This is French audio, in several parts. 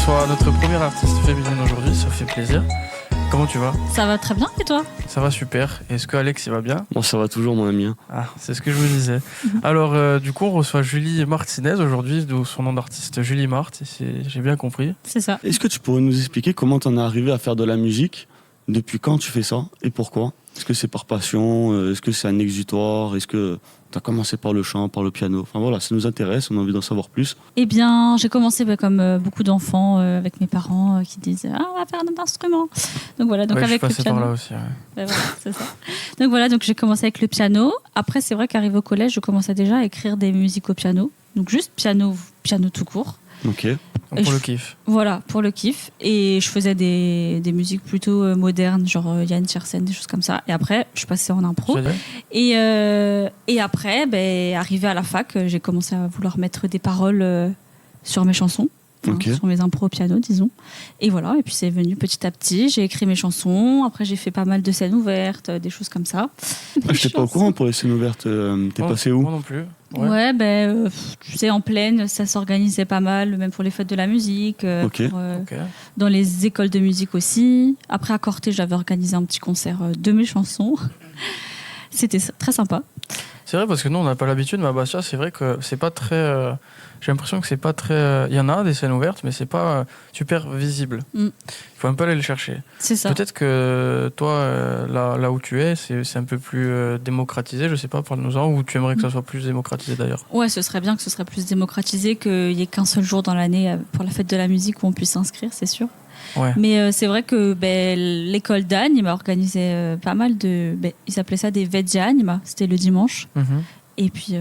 reçoit notre première artiste féminine aujourd'hui, ça fait plaisir. Comment tu vas ? Ça va très bien, et toi ? Ça va super. Est-ce que Alex, il va bien ? Moi, ça va toujours, mon ami. Ah, c'est ce que je vous disais. Alors, du coup, on reçoit Julie Martinez aujourd'hui, d'où son nom d'artiste Julie Marthe, j'ai bien compris. C'est ça. Est-ce que tu pourrais nous expliquer comment t'en es arrivé à faire de la musique ? Depuis quand tu fais ça et pourquoi ? Est-ce que c'est par passion ? Est-ce que c'est un exutoire ? Est-ce que t'as commencé par le chant, par le piano ? Enfin voilà, ça nous intéresse, on a envie d'en savoir plus. Eh bien, j'ai commencé comme beaucoup d'enfants avec mes parents qui disaient « Ah, on va faire un instrument !» Donc voilà, donc Ouais, avec je le suis passé piano. par là aussi. Ouais. Ben voilà, c'est ça. Donc voilà, donc j'ai commencé avec le piano. Après, c'est vrai qu'arrivé au collège, je commençais déjà à écrire des musiques au piano. Donc juste piano tout court. Ok. Donc pour le kiff. Voilà, pour le kiff. Et je faisais des musiques plutôt modernes, genre Yann Tiersen, des choses comme ça. Et après, je passais en impro. Génial. Et après, arrivé à la fac, j'ai commencé à vouloir mettre des paroles sur mes chansons. Ok. Sur mes impros au piano, disons. Et voilà, et puis c'est venu petit à petit. J'ai écrit mes chansons. Après, j'ai fait pas mal de scènes ouvertes, des choses comme ça. Ah, j'étais pas au courant pour les scènes ouvertes. T'es Moi- passé où ? Moi non plus. Ouais, tu sais, en pleine, ça s'organisait pas mal, même pour les fêtes de la musique, Ok. Ok. dans les écoles de musique aussi. Après, à Corté, j'avais organisé un petit concert de mes chansons. C'était très sympa. C'est vrai parce que nous on n'a pas l'habitude, mais à Bastia c'est vrai que c'est pas très. J'ai l'impression que c'est pas très. Il y en a des scènes ouvertes, mais c'est pas super visible. Mm. Il faut un peu aller le chercher. C'est ça. Peut-être que toi, là où tu es, c'est un peu plus démocratisé. Je sais pas, parle-nous-en. Ou tu aimerais que ça soit plus démocratisé d'ailleurs. Ouais, ce serait bien que ce serait plus démocratisé, qu'il n'y ait qu'un seul jour dans l'année pour la fête de la musique où on puisse s'inscrire, c'est sûr. Ouais. Mais c'est vrai que l'école d'Anne, il m'a organisé pas mal de. Ils appelaient ça des Veggie Anima, c'était le dimanche. Mhm. Et puis,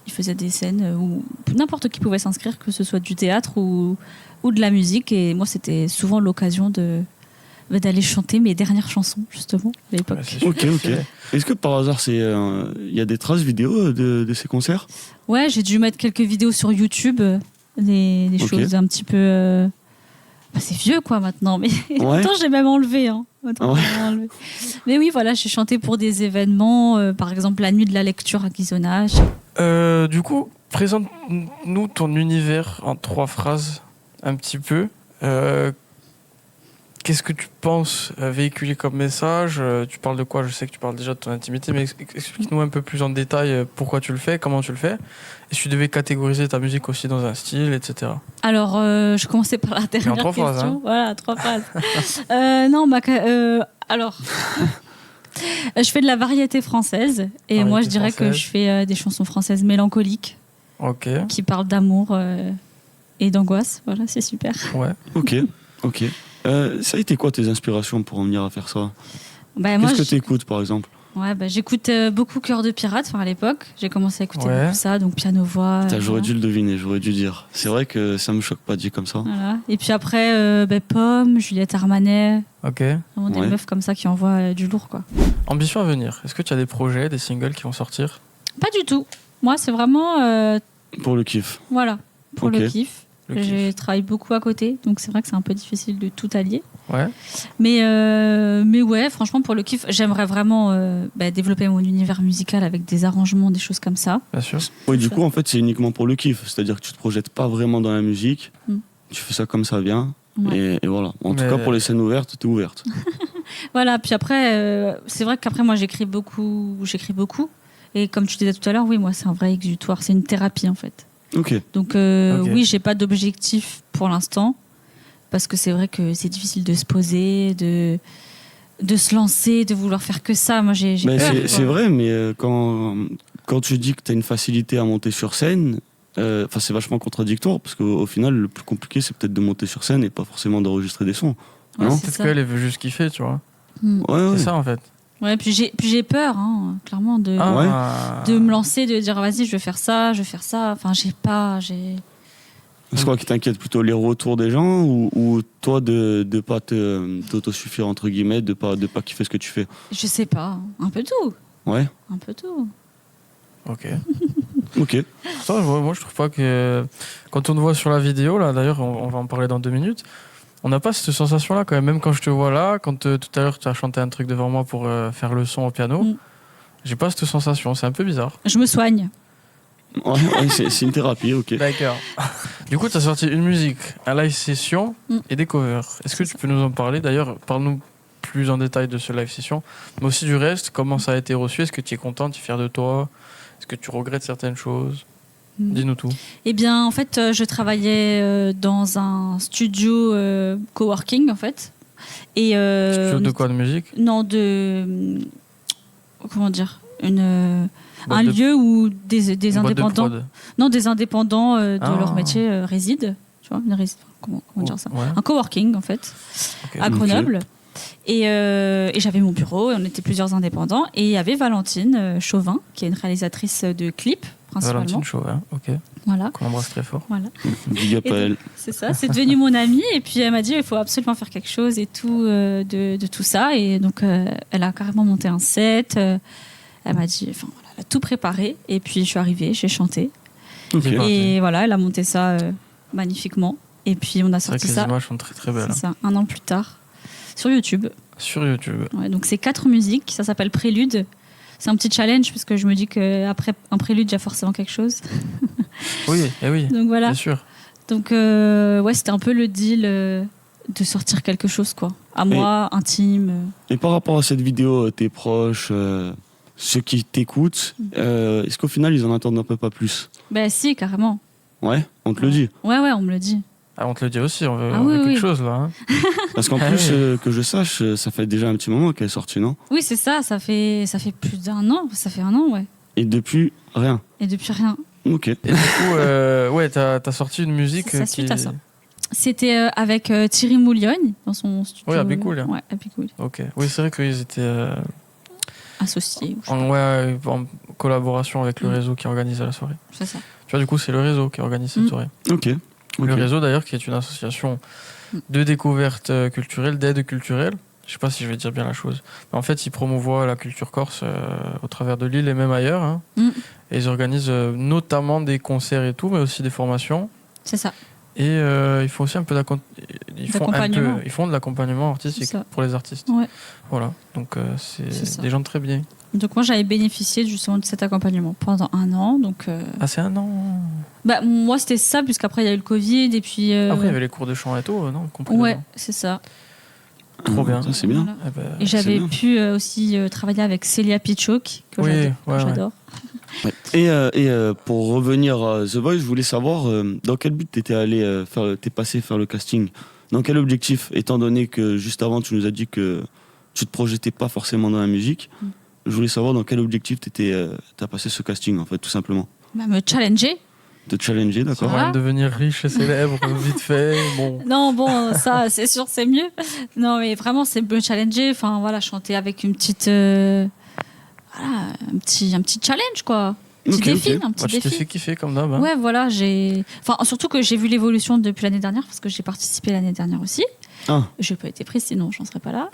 ils faisaient des scènes où n'importe qui pouvait s'inscrire, que ce soit du théâtre ou de la musique. Et moi, c'était souvent l'occasion d'aller chanter mes dernières chansons, justement, à l'époque. Ouais, c'est sûr. Ok, ok. Est-ce que par hasard, il y a des traces vidéo de ces concerts ? Ouais, j'ai dû mettre quelques vidéos sur YouTube, des Ok. choses un petit peu. C'est vieux, quoi, maintenant. Mais Ouais. attends, j'ai même enlevé. Hein. Attends, Ouais. j'ai même enlevé. Mais oui, voilà, j'ai chanté pour des événements, par exemple la nuit de la lecture à Ghisonach. Du coup, présente-nous ton univers en 3 phrases, un petit peu. Qu'est-ce que tu penses véhiculer comme message ? Tu parles de quoi ? Je sais que tu parles déjà de ton intimité, mais explique-nous un peu plus en détail pourquoi tu le fais, comment tu le fais. Et si tu devais catégoriser ta musique aussi dans un style, etc. Alors, je commençais par la dernière 3 question. phrases, hein. Voilà, 3 phrases. Non, alors, je fais de la variété française. Et Variété moi, je dirais que française. je fais des chansons françaises mélancoliques Ok, qui parlent d'amour et d'angoisse. Voilà, c'est super. ouais. Ok, ok. Ça a été quoi tes inspirations pour en venir à faire ça ? Bah, moi, Qu'est-ce que t'écoutes par exemple ? j'écoute beaucoup Cœur de pirate. À l'époque, j'ai commencé à écouter Ouais. beaucoup ça, donc piano-voix. J'aurais dû le deviner, j'aurais dû dire. C'est vrai que ça me choque pas dit comme ça. Voilà. Et puis après, Pomme, Juliette Armanet, Ok. vraiment des Ouais. meufs comme ça qui envoient du lourd, quoi. Ambition à venir. Est-ce que tu as des projets, des singles qui vont sortir ? Pas du tout. Moi, c'est vraiment, Pour le kiff. voilà, pour Ok. le kiff. Le kiff. J'ai travaillé beaucoup à côté, donc c'est vrai que c'est un peu difficile de tout allier. Ouais. Mais ouais, franchement, pour le kiff, j'aimerais vraiment développer mon univers musical avec des arrangements, des choses comme ça. Bien sûr. Oui, du coup, en fait, c'est uniquement pour le kiff. C'est-à-dire que tu te projettes pas vraiment dans la musique. Mm. Tu fais ça comme ça vient. Ouais. Et voilà. En tout Mais- cas, pour les scènes ouvertes, t'es ouverte. Voilà, puis après, c'est vrai qu'après, moi, j'écris beaucoup. Et comme tu disais tout à l'heure, oui, moi, c'est un vrai exutoire. C'est une thérapie, en fait. Ok. Donc, Ok. oui, j'ai pas d'objectif pour l'instant. Parce que c'est vrai que c'est difficile de se poser, de se lancer, de vouloir faire que ça. Moi, j'ai Mais peur. c'est vrai, mais quand tu dis que t'as une facilité à monter sur scène, c'est vachement contradictoire. Parce qu'au final, le plus compliqué, c'est peut-être de monter sur scène et pas forcément d'enregistrer des sons. Ouais, non c'est Peut-être ça. qu'elle veut juste kiffer, tu vois. Mm. Ouais, ouais. C'est ça en fait. Ouais, puis j'ai peur, hein, clairement, de me lancer, de dire vas-y, je vais faire ça. Enfin, C'est quoi qui t'inquiète plutôt, les retours des gens ou toi de pas t'autosuffire entre guillemets, de pas kiffer ce que tu fais? Je sais pas, un peu tout. Ouais. Un peu tout. Ok. Ok. Ça, moi, je trouve pas que. Quand on te voit sur la vidéo, là, d'ailleurs, on va en parler dans 2 minutes, on n'a pas cette sensation-là quand même. Même quand je te vois là, quand tout à l'heure tu as chanté un truc devant moi pour faire le son au piano, Mm. j'ai pas cette sensation. C'est un peu bizarre. Je me soigne. Ouais, c'est une thérapie, ok. D'accord. Du coup, tu as sorti une musique, un live session et des covers. Est-ce que tu peux nous en parler? D'ailleurs, parle-nous plus en détail de ce live session, mais aussi du reste, comment ça a été reçu? Est-ce que tu es content, tu es fier de toi? Est-ce que tu regrettes certaines choses? Dis-nous tout. Eh bien, en fait, je travaillais dans un studio coworking, en fait. Et, Studio de quoi, de musique? Non, comment dire, un lieu où des indépendants, des indépendants de leur métier résident. Tu vois, comment dire ça? Ouais. Un coworking en fait, à Grenoble. Et j'avais mon bureau, et on était plusieurs indépendants. Et il y avait Valentine Chauvin, qui est une réalisatrice de clips principalement. Valentine Chauvin, ok. Voilà. Qu'on embrasse très fort. Voilà. Big up à elle. C'est ça, c'est devenu mon amie. Et puis elle m'a dit il faut absolument faire quelque chose et tout de tout ça. Et donc elle a carrément monté un set. Elle m'a dit, enfin, voilà, elle a tout préparé. Et puis je suis arrivée, j'ai chanté. Et voilà, elle a monté ça magnifiquement. Et puis on a sorti ça. Les images sont très très belles. C'est ça, un an plus tard, sur YouTube. Sur YouTube. Ouais, donc c'est 4 musiques, ça s'appelle Prélude. C'est un petit challenge parce que je me dis qu'après un prélude, il y a forcément quelque chose. Oui, et oui. Donc voilà. Bien sûr. Donc ouais, c'était un peu le deal de sortir quelque chose, quoi. À moi, intime. Et par rapport à cette vidéo, tes proches, ceux qui t'écoutent, est-ce qu'au final, ils en attendent un peu pas plus? Ben si, carrément. Ouais, on te le dit. Ouais, on me le dit. Ah, on te le dit aussi, on veut quelque chose là. Hein. Parce qu'en plus, que je sache, ça fait déjà un petit moment qu'elle est sortie, non? Oui, c'est ça, ça fait plus d'1 an, ça fait 1 an, ouais. Et depuis, rien. Et depuis, rien. Ok. Et du coup, ouais, t'as sorti une musique c'est ça, suite à ça. C'était avec Thierry Moulione dans son studio. Oui, à Bicool. Ouais, à Bicool. Ok. Oui, c'est vrai qu'ils étaient associés. En collaboration avec le réseau qui organisait la soirée. C'est ça. Tu vois, du coup, c'est le réseau qui organise cette soirée. Ok. Le réseau, d'ailleurs, qui est une association de découverte culturelle, d'aide culturelle. Je sais pas si je vais dire bien la chose. Mais en fait, ils promouvoient la culture corse au travers de l'île et même ailleurs. Hein. Et ils organisent notamment des concerts et tout, mais aussi des formations. C'est ça. Et ils font aussi un peu d'accompagnement. Ils font de l'accompagnement artistique pour les artistes. Ouais. Voilà. Donc, c'est des gens de très bien. Donc moi, j'avais bénéficié justement de cet accompagnement pendant 1 an. Donc, Ah, c'est 1 an? Bah, moi, c'était ça, puisqu'après, il y a eu le Covid. Et puis, après, il y avait les cours de chant et tout, non? Ouais, c'est ça. Trop bien. Ça, c'est bien. Voilà. Et j'avais pu aussi travailler avec Célia Pichok, que j'adore. Ouais. Et pour revenir à The Voice, je voulais savoir dans quel but t'es passé faire le casting? Dans quel objectif? Étant donné que juste avant, tu nous as dit que tu te projetais pas forcément dans la musique. Je voulais savoir dans quel objectif t'as passé ce casting, en fait, tout simplement. Bah, me challenger. Te challenger, d'accord. Voilà. Devenir riche et célèbre, vite fait. Bon. Non, bon, ça, c'est sûr, c'est mieux. Non, mais vraiment, c'est me challenger. Enfin, voilà, chanter avec une petite. Voilà, un petit challenge, quoi. Un petit défi. Tu t'es fait kiffer comme d'hab. Hein. Ouais, voilà, Enfin, surtout que j'ai vu l'évolution depuis l'année dernière, parce que j'ai participé l'année dernière aussi. Ah. Je n'ai pas été prise, sinon j'en serais pas là.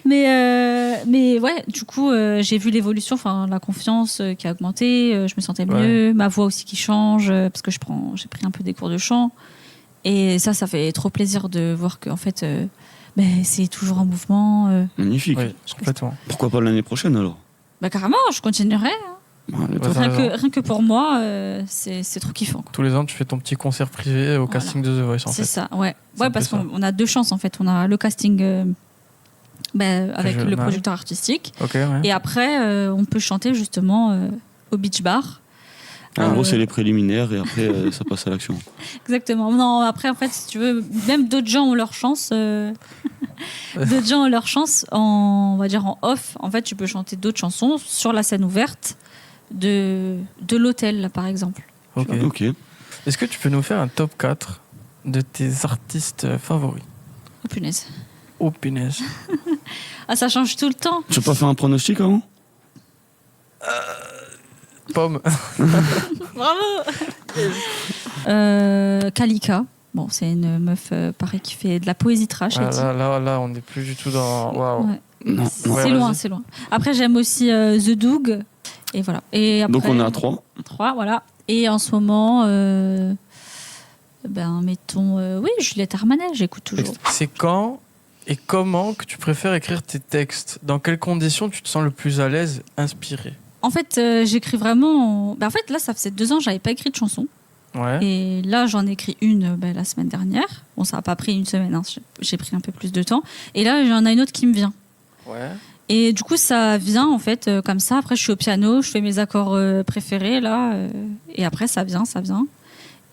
mais ouais, du coup, j'ai vu l'évolution, enfin la confiance qui a augmenté, je me sentais mieux, ma voix aussi qui change, parce que j'ai pris un peu des cours de chant. Et ça fait trop plaisir de voir que en fait, c'est toujours en mouvement. Magnifique. Oui, complètement. Pourquoi pas l'année prochaine alors? Bah carrément, je continuerai. Rien que pour moi, c'est trop kiffant. Quoi. Tous les ans, tu fais ton petit concert privé au casting de The Voice, en fait. C'est ça, ouais. Ouais, parce qu'on a 2 chances, en fait. On a le casting avec le producteur artistique. Et après, on peut chanter, justement, au Beach Bar. En gros, c'est les préliminaires et après, ça passe à l'action. Exactement. Non, après, en fait, si tu veux, même d'autres gens ont leur chance. D'autres gens ont leur chance, on va dire en off. En fait, tu peux chanter d'autres chansons sur la scène ouverte de l'hôtel, là, par exemple. Ok. Est-ce que tu peux nous faire un top 4 de tes artistes favoris? Oh punaise. Oh punaise. Ah, ça change tout le temps. Tu peux pas faire un pronostic avant? Pomme. Bravo. Kalika. Bon, c'est une meuf, pareil, qui fait de la poésie trash. Là, on n'est plus du tout dans... Waouh. Ouais. C'est loin, c'est loin. Après, j'aime aussi The Doug. Et voilà. Et après, donc, on est à 3. 3, voilà. Et en ce moment, mettons... oui, Juliette Armanet, j'écoute toujours. C'est quand et comment que tu préfères écrire tes textes? Dans quelles conditions tu te sens le plus à l'aise, inspiré? En fait, j'écris vraiment... En fait, là, ça faisait 2 ans que j'avais pas écrit de chanson. Ouais. Et là, j'en ai écrit une la semaine dernière. Bon, ça n'a pas pris une semaine, hein. J'ai pris un peu plus de temps. Et là, j'en ai une autre qui me vient. Ouais. Et du coup, ça vient en fait comme ça. Après, je suis au piano, je fais mes accords préférés là. Et après, ça vient.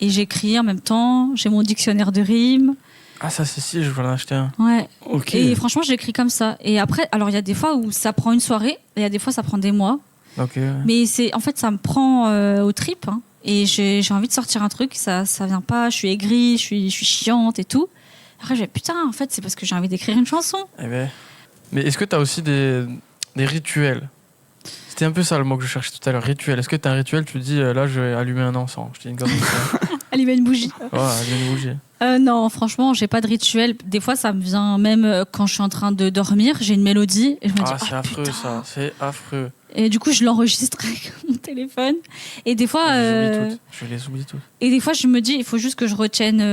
Et j'écris en même temps. J'ai mon dictionnaire de rimes. Ah, ça, c'est si, je voulais en acheter un. Ouais. Ok. Et franchement, j'écris comme ça. Et après, alors il y a des fois où ça prend une soirée. Et il y a des fois, ça prend des mois. Ok. Mais en fait, ça me prend aux tripes. Hein. Et j'ai envie de sortir un truc. Ça vient pas. Je suis aigrie, je suis chiante et tout. Après, je vais putain, en fait, c'est parce que j'ai envie d'écrire une chanson. Eh ben. Mais est-ce que tu as aussi des rituels? C'était un peu ça le mot que je cherchais tout à l'heure, rituel. Est-ce que tu as un rituel, tu te dis là je vais allumer un encens? Je te dis une connerie. Allumer une bougie. Ouais, allumer une bougie. Non, franchement, j'ai pas de rituel. Des fois, ça me vient même quand je suis en train de dormir, j'ai une mélodie et je me dis Ah, c'est affreux putain. ça, c'est affreux. Et du coup, je l'enregistre avec mon téléphone. Et des fois, Je les oublie toutes. et des fois, je me dis, il faut juste que je retienne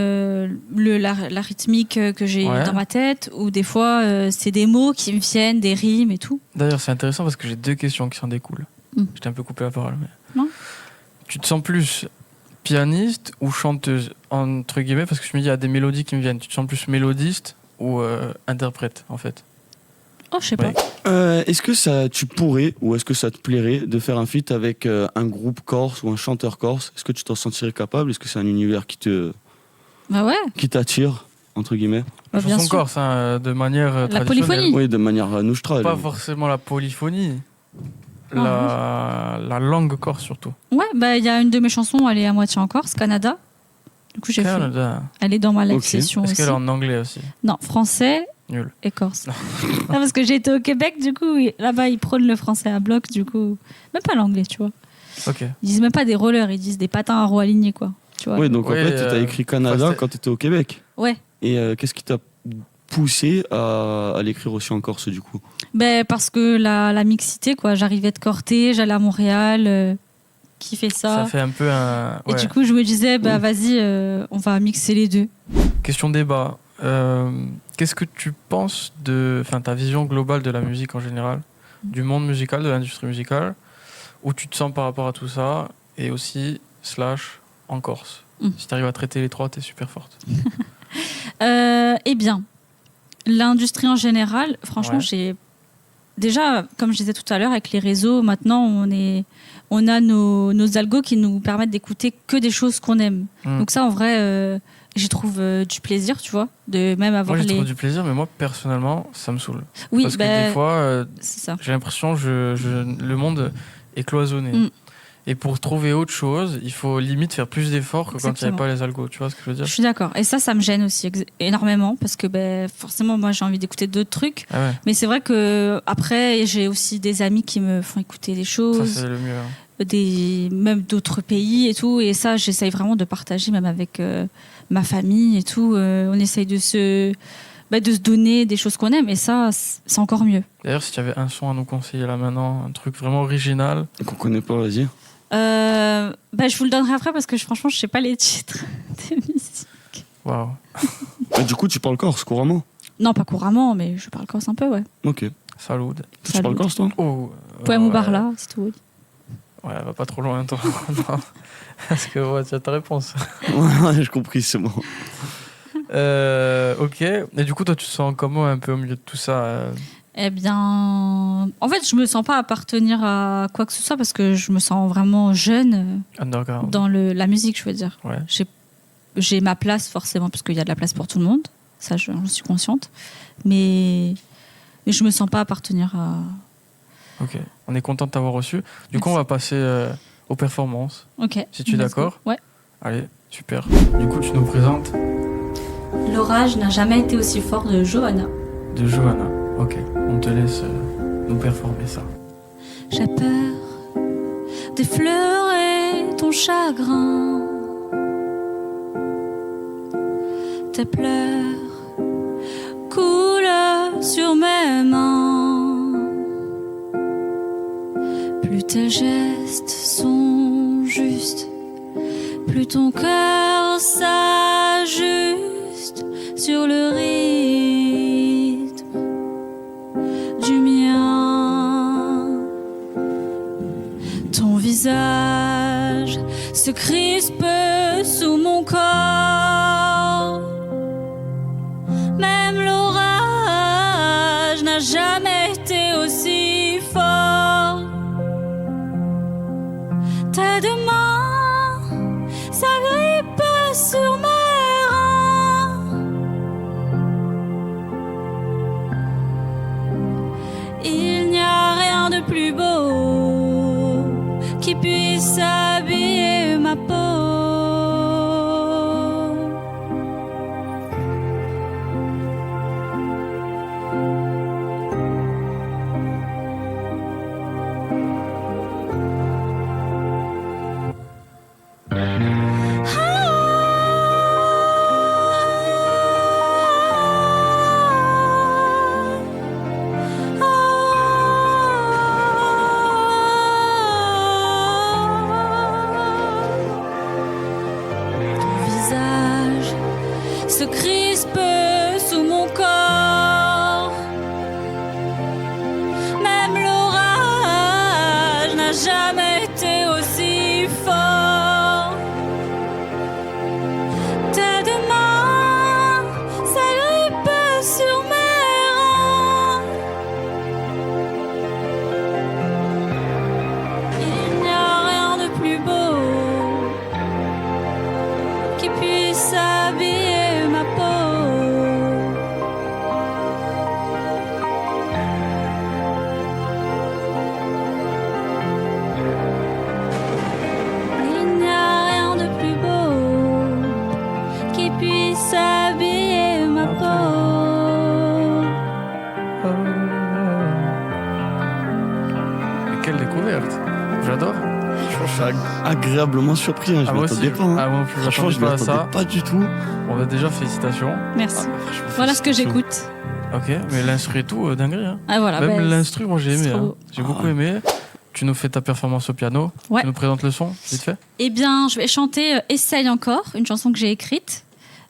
la rythmique que j'ai Ouais. dans ma tête. Ou des fois, c'est des mots qui me viennent, des rimes et tout. D'ailleurs, c'est intéressant parce que j'ai 2 questions qui s'en découlent. Mm. Je t'ai un peu coupé la parole. Mais... Non. Tu te sens plus pianiste ou chanteuse, entre guillemets, parce que je me dis, il y a des mélodies qui me viennent. Tu te sens plus mélodiste ou interprète, en fait? Oh, je sais pas. Ouais. Est-ce que tu pourrais ou est-ce que ça te plairait de faire un feat avec un groupe corse ou un chanteur corse? Est-ce que tu t'en sentirais capable? Est-ce que c'est un univers Bah ouais, qui t'attire, entre guillemets? bah, bien Chanson sûr. corse, hein, de manière La traditionnelle. polyphonie. Oui, de manière neutrale. Pas forcément la polyphonie. Ah, La langue corse, surtout. Ouais, bah il y a une de mes chansons, elle est à moitié en Corse, Canada. Du coup, j'ai fait. Canada. Elle est dans ma live Ok. session Est-ce aussi. qu'elle est en anglais aussi? Non, français Nul. et corse. Non, parce que j'ai été au Québec, du coup, là-bas, ils prônent le français à bloc, du coup. Même pas l'anglais, tu vois. Ok. Ils disent même pas des rollers, ils disent des patins à roues alignés, quoi. Tu vois. Oui, donc en Ouais, fait, tu as écrit Canada enfin, quand tu étais au Québec. Ouais. Et qu'est-ce qui t'a poussé à l'écrire aussi en Corse, du coup? Ben, parce que la mixité, quoi. J'arrivais de Corté, j'allais à Montréal, qui fait ça. Ça fait un peu un. Et Ouais. du coup, je me disais, bah Oui. vas-y, on va mixer les deux. Question débat. Qu'est-ce que tu penses de ta vision globale de la musique en général, du monde musical, de l'industrie musicale, où tu te sens par rapport à tout ça, et aussi / en Corse? Si tu arrives à traiter les 3, t'es super forte. Eh bien, l'industrie en général, franchement, Ouais. j'ai déjà, comme je disais tout à l'heure, avec les réseaux, maintenant, on a nos algos qui nous permettent d'écouter que des choses qu'on aime. Donc ça, en vrai, j'y trouve du plaisir, tu vois, de même avoir Moi, j'y les. trouve du plaisir, mais moi, personnellement, ça me saoule. Oui, Parce que ben, des fois, c'est ça. j'ai l'impression que le monde est cloisonné. Mm. Et pour trouver autre chose, il faut limite faire plus d'efforts que quand il n'y avait Exactement. pas les algos. Tu vois ce que je veux dire? Je suis d'accord. Et ça me gêne aussi énormément parce que ben, forcément, moi, j'ai envie d'écouter d'autres trucs. Ah ouais, Mais c'est vrai que après, j'ai aussi des amis qui me font écouter des ça, choses. c'est le mieux. Hein. Même d'autres pays et tout. Et ça, j'essaye vraiment de partager, même avec ma famille et tout. On essaye de se donner des choses qu'on aime. Et ça, c'est encore mieux. D'ailleurs, si tu avais un son à nous conseiller là maintenant, un truc vraiment original. Qu'on connaît pas, vas-y. Je vous le donnerai après parce que franchement, je sais pas les titres de musique. Waouh. Du coup, tu parles corse couramment? Non, pas couramment, mais je parle corse un peu, ouais. Ok. Salut. Tu parles corse, toi? Oh. Poème ou barla, c'est tout. Ouais, va pas trop loin, toi. Non. Parce que ouais, tu as ta réponse. Ouais, j'ai compris, c'est bon. Ok. Et du coup, toi, tu te sens comment un peu au milieu de tout ça Eh bien, en fait, je me sens pas appartenir à quoi que ce soit parce que je me sens vraiment jeune Underground. dans la musique, je veux dire. Ouais. J'ai ma place forcément parce qu'il y a de la place pour tout le monde. Ça, j'en suis consciente. Mais je me sens pas appartenir à. Ok. On est content de t'avoir reçu. Du coup, Merci. on va passer aux performances. Ok. Si tu es Let's go. d'accord. Ouais. Allez, super. Du coup, tu nous présentes L'orage n'a jamais été aussi fort de Johanna. de Johanna. Ok. On te laisse nous performer ça. J'ai peur d'effleurer ton chagrin. Tes pleurs coulent sur mes mains. Plus tes gestes sont justes, plus ton cœur s'ajuste sur le rythme du mien. Ton visage se crispe sous mon corps. Même l'orage n'a jamais été aussi fort. Tes deux mains s'agrippent sur mes reins. Il n'y a rien de plus beau qui puisse habiller ma peau. Se crispe sous mon corps. Même l'orage n'a jamais été aussi fort. Tes deux mains s'agrippent sur mes reins. Il n'y a rien de plus beau qui puisse habiller ma peau. Il n'y a rien de plus beau qui puisse habiller ma peau. Mais quelle découverte. J'adore. Je suis agréablement surpris, hein. Je moi m'attendais aussi. pas. Hein. Ah, moi, plus, Franchement, je pas à ça. m'attendais pas du tout. On va déjà félicitations. Merci. Franchement, Voilà ce que félicitations. j'écoute. Ok, mais l'instru et tout, dinguerie. Hein. Ah, voilà, Même ben, l'instru, moi j'ai c'est aimé. trop Hein. beau. J'ai beaucoup aimé. Tu nous fais ta performance au piano. Ouais. Tu nous présentes le son, vite fait. Eh bien, je vais chanter Essaye encore, une chanson que j'ai écrite.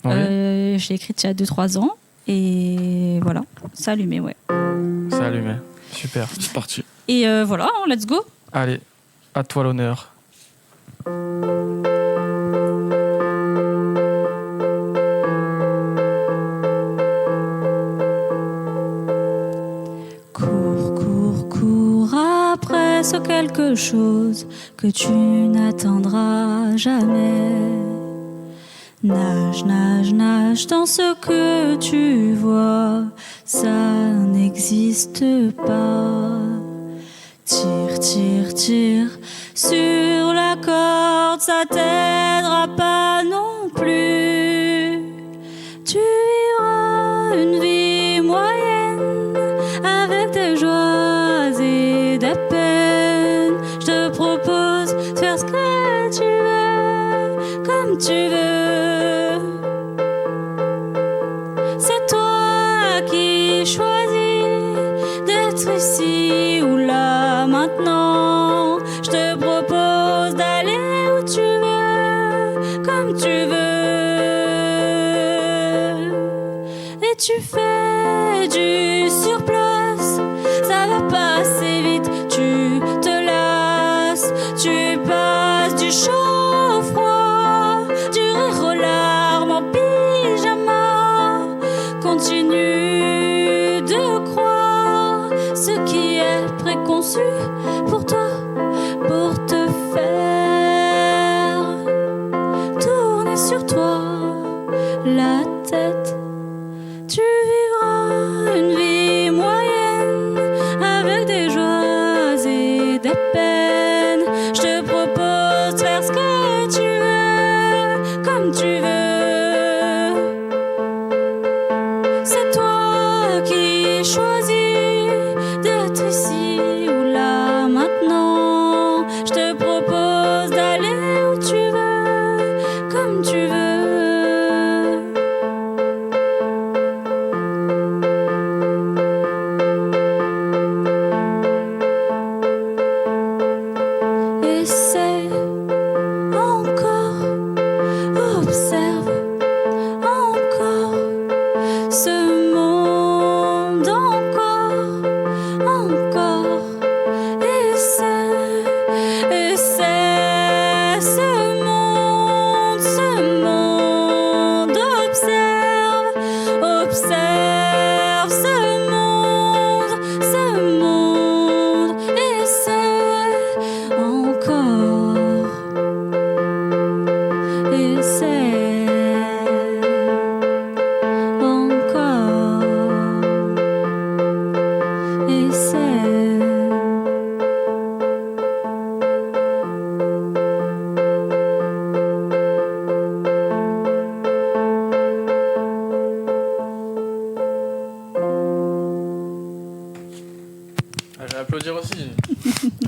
Oui. Je l'ai écrite il y a 2-3 ans. Et voilà, ça allumé, ouais. C'est allumé. Super. C'est parti. Et voilà, let's go. Allez, à toi l'honneur. Cours, cours, cours après ce quelque chose que tu n'atteindras jamais. Nage, nage, nage dans ce que tu vois, ça n'existe pas. Tire, tire, tire sur la corde, ça t'aidera pas non plus. Tu vivras une vie moyenne avec des joies et des peines. Je te propose de faire ce que tu veux, comme tu veux. C'est toi qui choisis d'être ici ou là maintenant. Je te propose d'aller où tu veux, comme tu veux. Et tu fais du surplace, ça va passer vite, tu te lasses. Tu passes du chaud au froid, du rire aux larmes en pyjama. Continue de croire ce qui est préconçu pour toi, pour te faire tourner sur toi la tête. Tu vivras une vie moyenne avec des joies et des peines. Je te propose de faire ce que tu veux, comme tu veux. C'est toi qui choisis d'être ici ou là maintenant. Je te propose d'aller où tu veux, comme tu veux. Essaie encore, observe encore ce monde, encore, encore. Essaie ce monde.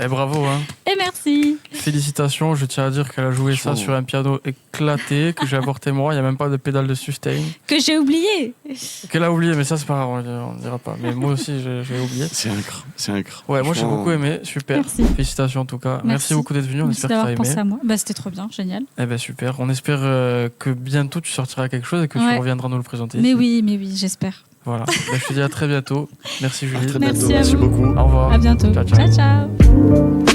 Eh, bravo, hein. Et merci. Félicitations, je tiens à dire qu'elle a joué ça sur un piano éclaté que j'ai apporté moi, il n'y a même pas de pédale de sustain. Que j'ai oublié. Qu'elle a oublié, mais ça c'est pas grave, on dira pas. Mais moi aussi j'ai oublié. C'est incroyable. Ouais, moi j'ai beaucoup aimé, super. Merci. Félicitations en tout cas. Merci beaucoup d'être venu, on Merci espère que d'avoir tu as pensé aimé. à moi. Bah, c'était trop bien, génial. Eh ben super, on espère que bientôt tu sortiras quelque chose et que tu reviendras nous le présenter. Mais ici. oui, j'espère. Voilà, ben, je te dis à très bientôt. Merci Julie. À très bientôt. Merci à Merci vous. beaucoup. Au revoir. À bientôt. Ciao, ciao. Ciao, ciao.